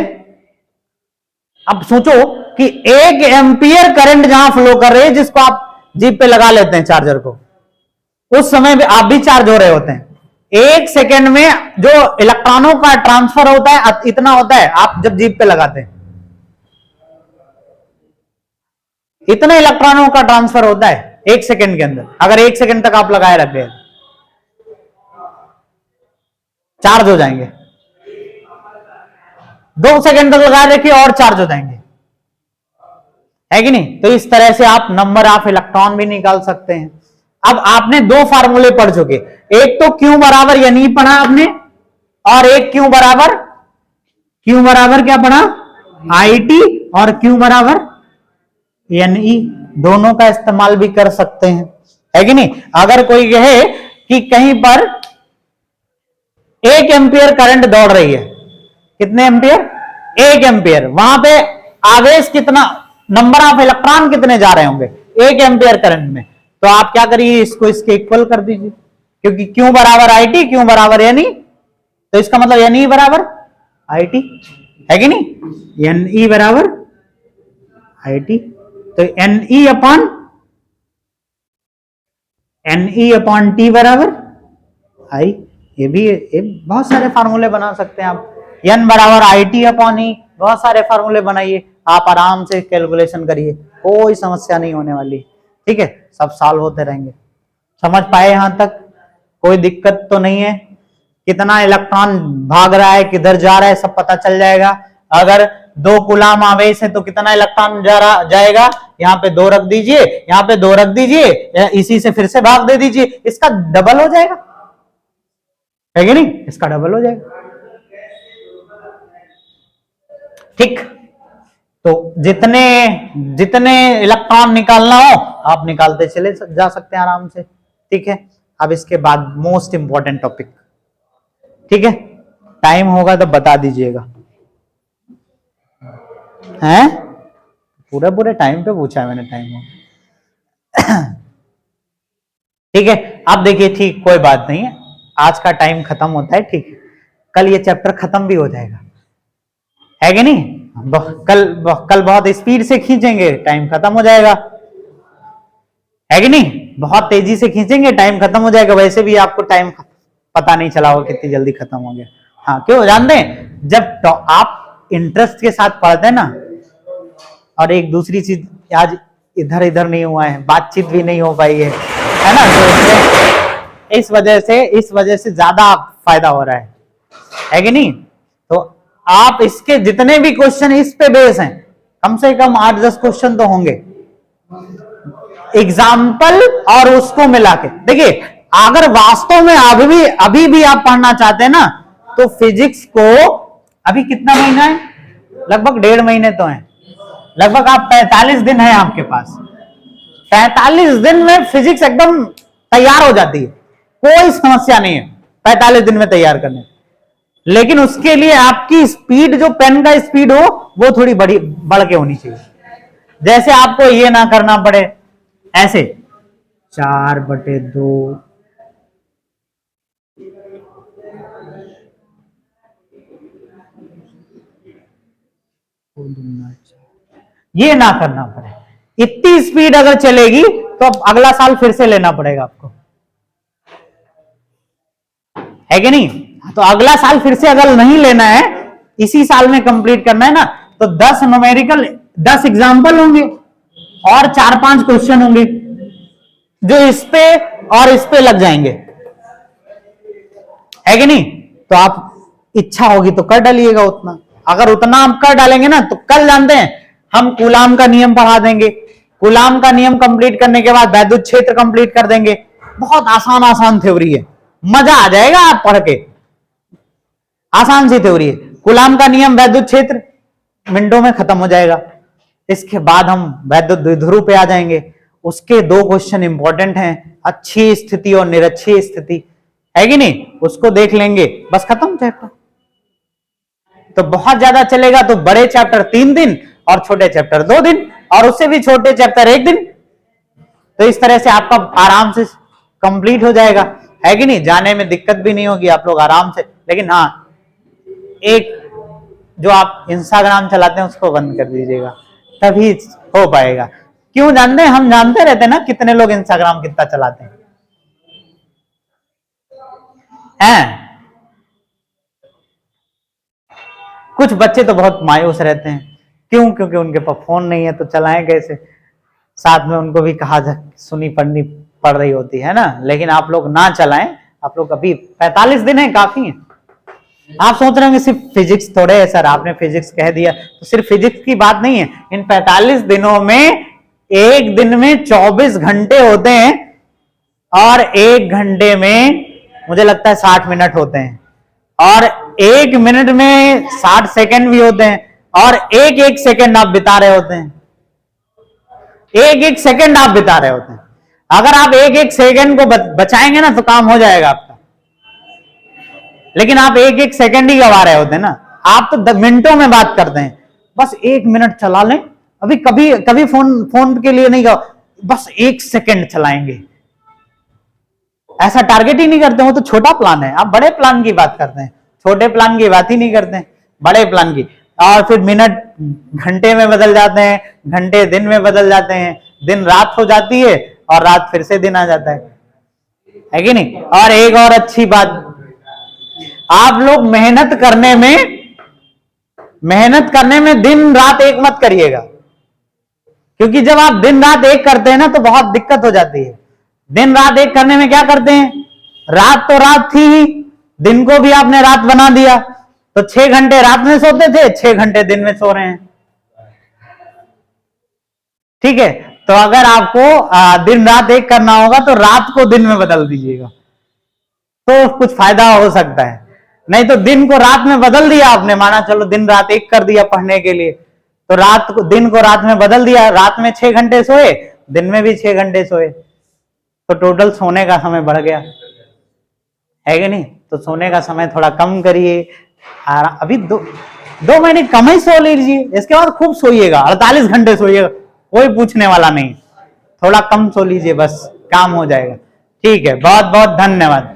अब सोचो कि 1 एम्पियर करंट जहां फ्लो कर रही है, जिसको आप जीप पे लगा लेते हैं चार्जर को, उस समय भी आप भी चार्ज हो रहे होते हैं। 1 सेकेंड में जो इलेक्ट्रॉनों का ट्रांसफर होता है इतना होता है, आप जब जीप पे लगाते हैं इतने इलेक्ट्रॉनों का ट्रांसफर होता है 1 सेकेंड के अंदर। अगर 1 सेकेंड तक आप लगाए रख गए चार्ज हो जाएंगे, 2 सेकेंड तक लगाए रखिए और चार्ज हो जाएंगे, है कि नहीं। तो इस तरह से आप नंबर ऑफ इलेक्ट्रॉन भी निकाल सकते हैं। अब आपने 2 फार्मूले पढ़ चुके, एक तो Q बराबर यानी पढ़ा आपने, और एक Q बराबर क्या पढ़ा IT, और Q बराबर Ne, दोनों का इस्तेमाल भी कर सकते हैं, है कि नहीं। अगर कोई कहे कि कहीं पर 1 एम्पियर करंट दौड़ रही है, कितने एम्पियर 1 एम्पियर, वहां पे आवेश कितना, नंबर ऑफ इलेक्ट्रॉन कितने जा रहे होंगे 1 एम्पियर करंट में, तो आप क्या करिए इसको इसके इक्वल कर दीजिए, क्योंकि Q बराबर IT, Q बराबर Ne, तो इसका मतलब Ne बराबर IT है कि नहीं, Ne बराबर IT, तो Ne अपॉन T बराबर I। ये बहुत सारे फार्मूले बना सकते हैं आप, N बराबर IT अपॉन E, बहुत सारे फार्मूले बनाइए, आप आराम से कैलकुलेशन करिए, कोई समस्या नहीं होने वाली, ठीक है, सब सॉल्व होते रहेंगे। समझ पाए यहां तक, कोई दिक्कत तो नहीं है, कितना इलेक्ट्रॉन भाग रहा है किधर जा रहा है सब पता चल जाएगा। अगर 2 कूलाम आवेश है तो कितना इलेक्ट्रॉन जाएगा, यहाँ पे 2 रख दीजिए, यहाँ पे 2 रख दीजिए, इसी से फिर से भाग दे दीजिए, इसका डबल हो जाएगा, है कि नहीं, इसका डबल हो जाएगा। ठीक, तो जितने जितने इलेक्ट्रॉन निकालना हो आप निकालते चले जा सकते हैं आराम से। ठीक है, अब इसके बाद मोस्ट इंपॉर्टेंट टॉपिक, ठीक है, टाइम होगा तो बता दीजिएगा, हैं पूरे पूरे टाइम पे पूछा है मैंने, टाइम हो ठीक है। अब देखिए, ठीक कोई बात नहीं है, आज का टाइम खत्म होता है, ठीक है, कल ये चैप्टर खत्म भी हो जाएगा, है कि नहीं, कल बहुत स्पीड से खींचेंगे, टाइम खत्म हो जाएगा, है कि नहीं, बहुत तेजी से खींचेंगे, टाइम खत्म हो जाएगा। वैसे भी आपको टाइम पता नहीं चला होगा कितनी जल्दी खत्म हो गया। हाँ, क्यों जानते हैं, जब तो आप इंटरेस्ट के साथ पढ़ते हैं ना, और एक दूसरी चीज आज इधर इधर नहीं हुआ है, बातचीत भी नहीं हो पाई है ना, तो इस वजह से ज्यादा फायदा हो रहा है कि नहीं। तो आप इसके जितने भी क्वेश्चन इस पे बेस हैं, कम से कम 8-10 क्वेश्चन तो होंगे, एग्जाम्पल और उसको मिला के देखिए। अगर वास्तव में अभी भी आप पढ़ना चाहते हैं ना, तो फिजिक्स को अभी कितना महीना है, लगभग 1.5 महीने तो है, लगभग आप 45 दिन है आपके पास, 45 दिन में फिजिक्स एकदम तैयार हो जाती है, कोई समस्या नहीं है 45 दिन में तैयार करने। लेकिन उसके लिए आपकी स्पीड, जो पेन का स्पीड हो, वो थोड़ी बढ़ के होनी चाहिए। जैसे आपको ये ना करना पड़े ऐसे 4/2 ये ना करना पड़े, इतनी स्पीड अगर चलेगी तो अब अगला साल फिर से लेना पड़ेगा आपको, है कि नहीं। तो अगला साल फिर से अगर नहीं लेना है, इसी साल में कंप्लीट करना है ना, तो 10 न्यूमेरिकल, 10 एग्जाम्पल होंगे और 4-5 क्वेश्चन होंगे जो इस पे और इस पे लग जाएंगे, है कि नहीं। तो आप इच्छा होगी तो कर डालिएगा उतना, अगर उतना आप कर डालेंगे ना, तो कल जानते हैं हम कूलाम का नियम पढ़ा देंगे, कूलाम का नियम कंप्लीट करने के बाद वैद्युत क्षेत्र कंप्लीट कर देंगे। बहुत आसान थ्योरी है, मजा आ जाएगा आप पढ़ के, आसान सी थ्योरी है। कूलाम का नियम, वैद्युत क्षेत्र मिनटों में खत्म हो जाएगा। इसके बाद हम वैद्युत द्विध्रुव पे आ जाएंगे, उसके 2 क्वेश्चन इंपॉर्टेंट हैं, अच्छी स्थिति और निरक्षीय स्थिति, है कि नहीं, उसको देख लेंगे, बस खत्म चैप्टर। तो बहुत ज्यादा चलेगा तो बड़े चैप्टर 3 दिन और छोटे चैप्टर 2 दिन, और उससे भी छोटे चैप्टर 1 दिन। तो इस तरह से आपका आराम से कंप्लीट हो जाएगा, है कि नहीं, जाने में दिक्कत भी नहीं होगी, आप लोग आराम से। लेकिन हाँ, एक जो आप इंस्टाग्राम चलाते हैं उसको बंद कर दीजिएगा, तभी हो पाएगा। क्यों जानते हैं, हम जानते रहते हैं ना कितने लोग इंस्टाग्राम कितना चलाते हैं, कुछ बच्चे तो बहुत मायूस रहते हैं, क्यों, क्योंकि उनके पास फोन नहीं है, तो चलाएं कैसे, साथ में उनको भी कहा सुनी पढ़नी पड़ रही होती है ना। लेकिन आप लोग ना चलाएं, आप लोग अभी 45 दिन है, काफी है। आप सोच रहे होंगे सिर्फ फिजिक्स थोड़े है सर, आपने फिजिक्स कह दिया, तो सिर्फ फिजिक्स की बात नहीं है। इन 45 दिनों में एक दिन में 24 घंटे होते हैं, और 1 घंटे में मुझे लगता है 60 मिनट होते हैं, और 1 मिनट में 60 सेकंड भी होते हैं, और एक सेकंड आप बिता रहे होते हैं, एक सेकंड आप बिता रहे होते हैं। अगर आप एक सेकंड को बचाएंगे ना, तो काम हो जाएगा आपका। लेकिन आप एक सेकंड ही गवा रहे होते हैं ना, आप तो मिनटों में बात करते हैं। बस 1 मिनट चला लें, अभी कभी फोन के लिए नहीं गवा, बस 1 सेकंड चलाएंगे, ऐसा टारगेट ही नहीं करते हो। तो छोटा प्लान है, आप बड़े प्लान की बात करते हैं, छोटे प्लान की बात ही नहीं करते हैं, बड़े प्लान की। और फिर मिनट घंटे में बदल जाते हैं, घंटे दिन में बदल जाते हैं, दिन रात हो जाती है, और रात फिर से दिन आ जाता है कि नहीं। और एक और अच्छी बात, आप लोग मेहनत करने में दिन रात एक मत करिएगा, क्योंकि जब आप दिन रात एक करते हैं ना, तो बहुत दिक्कत हो जाती है। दिन रात एक करने में क्या करते हैं, रात तो रात थी ही, दिन को भी आपने रात बना दिया, तो 6 घंटे रात में सोते थे, 6 घंटे दिन में सो रहे हैं। ठीक है, तो अगर आपको दिन रात एक करना होगा तो रात को दिन में बदल दीजिएगा, तो कुछ फायदा हो सकता है। नहीं तो दिन को रात में बदल दिया आपने, माना चलो दिन रात एक कर दिया पढ़ने के लिए, तो रात को दिन को रात में बदल दिया, रात में 6 घंटे सोए, दिन में भी 6 घंटे सोए, तो टोटल सोने का समय बढ़ गया, है कि नहीं? तो सोने का समय थोड़ा कम करिए। अभी 2 महीने कम ही सो लीजिए, इसके बाद खूब सोइएगा, 48 घंटे सोइएगा, कोई पूछने वाला नहीं। थोड़ा कम सो लीजिए, बस काम हो जाएगा। ठीक है, बहुत बहुत धन्यवाद।